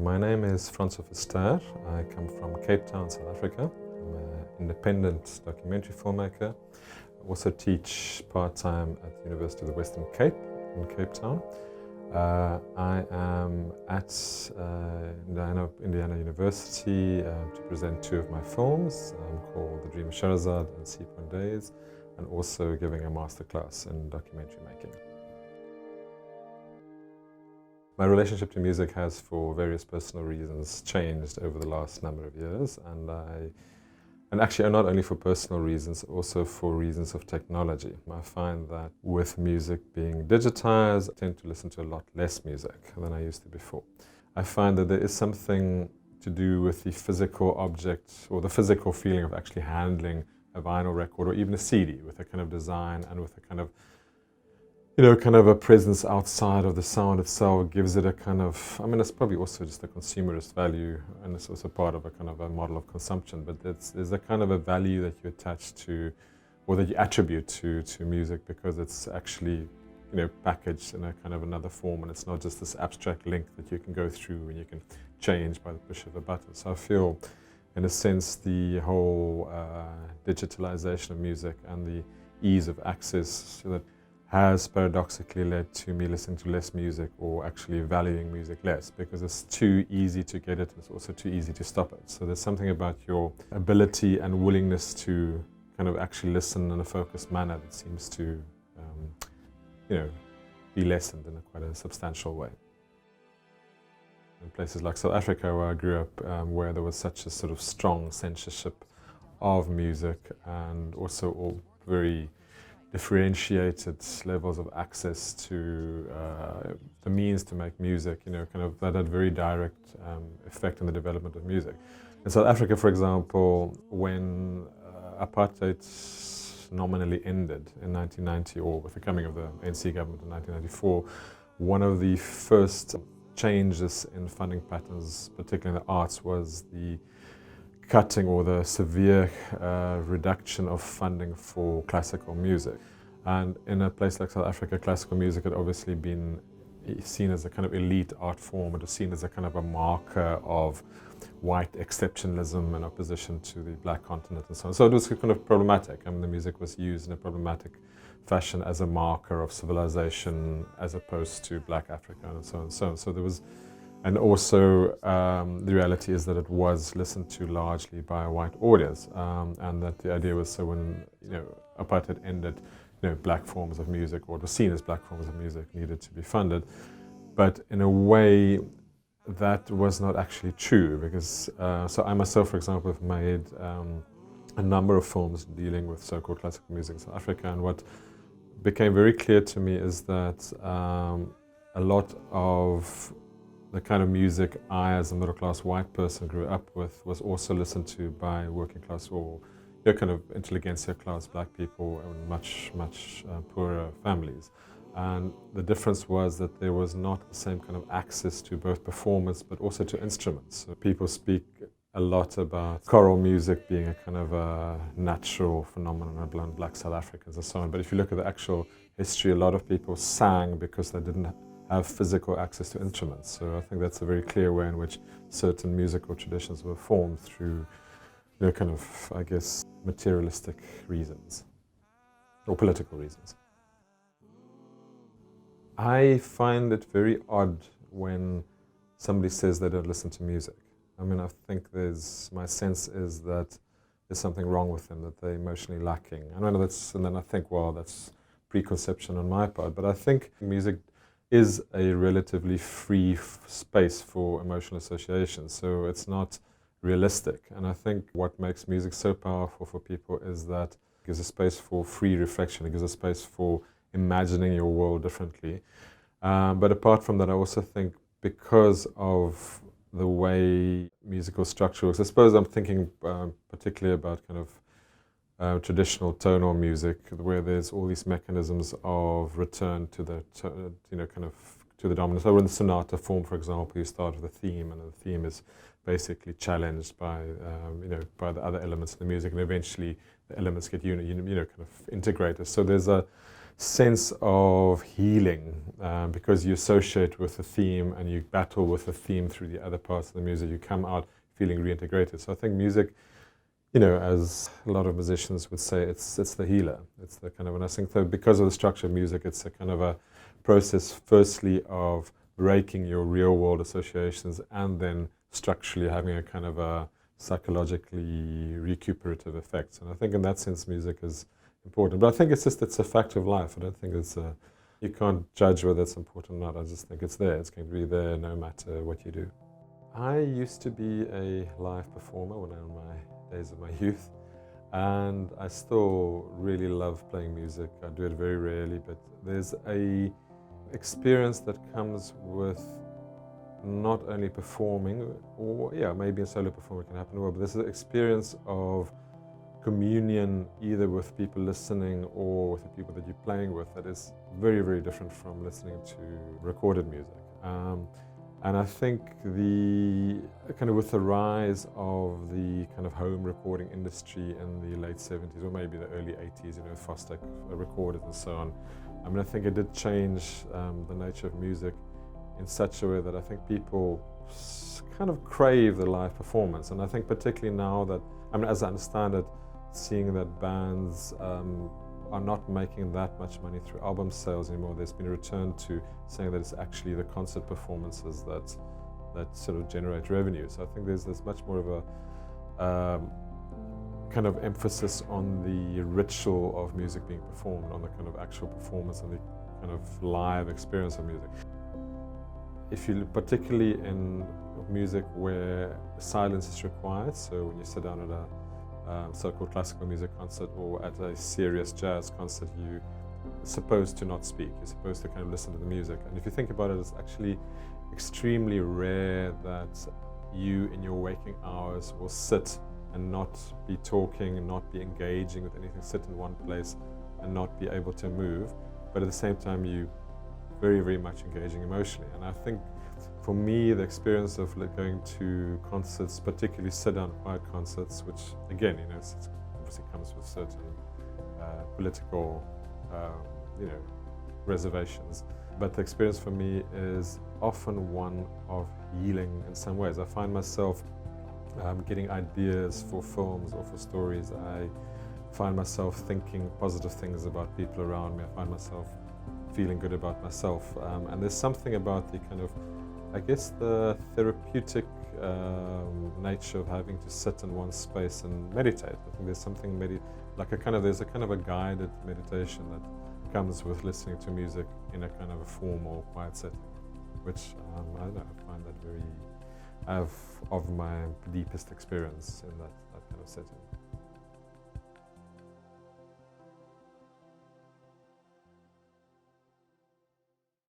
My name is Francois Vester. I come from Cape Town, South Africa. I'm an independent documentary filmmaker. I also teach part-time at the University of the Western Cape in Cape Town. I am at Indiana University to present two of my films called The Dream of Shahrazad and Sea Point Days, and also giving a masterclass in documentary making. My relationship to music has, for various personal reasons, changed over the last number of years, and actually not only for personal reasons, also for reasons of technology. I find that with music being digitized, I tend to listen to a lot less music than I used to before. I find that there is something to do with the physical object or the physical feeling of actually handling a vinyl record or even a CD, with a kind of design and with a kind of a presence outside of the sound itself. Gives it a kind of, it's probably also just a consumerist value, and it's also part of a kind of a model of consumption, but there's a kind of a value that you attach to, or that you attribute to music, because it's actually, packaged in a kind of another form, and it's not just this abstract link that you can go through and you can change by the push of a button. So I feel, in a sense, the whole digitalization of music and the ease of access that has paradoxically led to me listening to less music, or actually valuing music less, because it's too easy to get it, and it's also too easy to stop it. So there's something about your ability and willingness to kind of actually listen in a focused manner that seems to, be lessened in quite a substantial way. In places like South Africa, where I grew up, where there was such a sort of strong censorship of music, and also all very differentiated levels of access to the means to make music, that had very direct effect on the development of music. In South Africa, for example, when apartheid nominally ended in 1990, or with the coming of the ANC government in 1994, one of the first changes in funding patterns, particularly in the arts, was the cutting or the severe reduction of funding for classical music. And in a place like South Africa, classical music had obviously been seen as a kind of elite art form. It was seen as a kind of a marker of white exceptionalism in opposition to the black continent and so on. So it was kind of problematic. The music was used in a problematic fashion as a marker of civilization as opposed to black Africa and so on and so on. So there was, and also the reality is that it was listened to largely by a white audience, and that the idea was, so when apartheid ended, black forms of music, or it was seen as black forms of music, needed to be funded. But in a way, that was not actually true, because so I myself, for example, have made a number of films dealing with so-called classical music in South Africa, and what became very clear to me is that a lot of the kind of music I, as a middle-class white person, grew up with was also listened to by working-class or kind of intelligentsia class black people and much poorer families. And the difference was that there was not the same kind of access to both performance but also to instruments. So people speak a lot about choral music being a kind of a natural phenomenon among black South Africans and so on. But if you look at the actual history, a lot of people sang because they didn't have physical access to instruments. So I think that's a very clear way in which certain musical traditions were formed through kind of, I guess, materialistic reasons or political reasons. I find it very odd when somebody says they don't listen to music. I think my sense is that there's something wrong with them, that they're emotionally lacking. And then I think, well, that's preconception on my part, but I think music is a relatively free space for emotional association, so it's not realistic. And I think what makes music so powerful for people is that it gives a space for free reflection, it gives a space for imagining your world differently. But apart from that, I also think because of the way musical structure works, I suppose I'm thinking particularly about kind of traditional tonal music, where there's all these mechanisms of return to the, to the dominant. So in the sonata form, for example, you start with a theme, and the theme is basically challenged by, by the other elements in the music, and eventually the elements get kind of integrated. So there's a sense of healing, because you associate with the theme and you battle with the theme through the other parts of the music. You come out feeling reintegrated. So I think music, you know, as a lot of musicians would say, it's the healer. It's the kind of, and I think that because of the structure of music, it's a kind of a process, firstly, of breaking your real world associations and then structurally having a kind of a psychologically recuperative effect. And I think in that sense, music is important. But I think it's a fact of life. I don't think you can't judge whether it's important or not. I just think it's there. It's going to be there no matter what you do. I used to be a live performer when I was in my days of my youth, and I still really love playing music. I do it very rarely, but there's a experience that comes with not only performing, or maybe a solo performer can happen, but there's an experience of communion either with people listening or with the people that you're playing with that is very, very different from listening to recorded music. And I think the kind of with the rise of the kind of home recording industry in the late 70s or maybe the early 80s, you know, Foster recorded and so on. I mean, I think it did change the nature of music in such a way that I think people kind of crave the live performance. And I think particularly now that, I mean, as I understand it, seeing that bands are not making that much money through album sales anymore. There's been a return to saying that it's actually the concert performances that sort of generate revenue. So I think there's much more of a kind of emphasis on the ritual of music being performed, on the kind of actual performance and the kind of live experience of music. If you look particularly in music where silence is required, so when you sit down at a so-called classical music concert or at a serious jazz concert, you're supposed to not speak. You're supposed to kind of listen to the music. And if you think about it, it's actually extremely rare that you in your waking hours will sit and not be talking and not be engaging with anything, sit in one place and not be able to move, but at the same time you very, very much engaging emotionally. And I think for me, the experience of going to concerts, particularly sit-down quiet concerts, which again, you know, it obviously comes with certain political, you know, reservations. But the experience for me is often one of healing in some ways. I find myself getting ideas for films or for stories. I find myself thinking positive things about people around me. I find myself feeling good about myself. And there's something about the kind of, I guess, the therapeutic nature of having to sit in one space and meditate. I think there's something there's a kind of a guided meditation that comes with listening to music in a kind of a formal, quiet setting, which I don't know, I find that of my deepest experience in that kind of setting.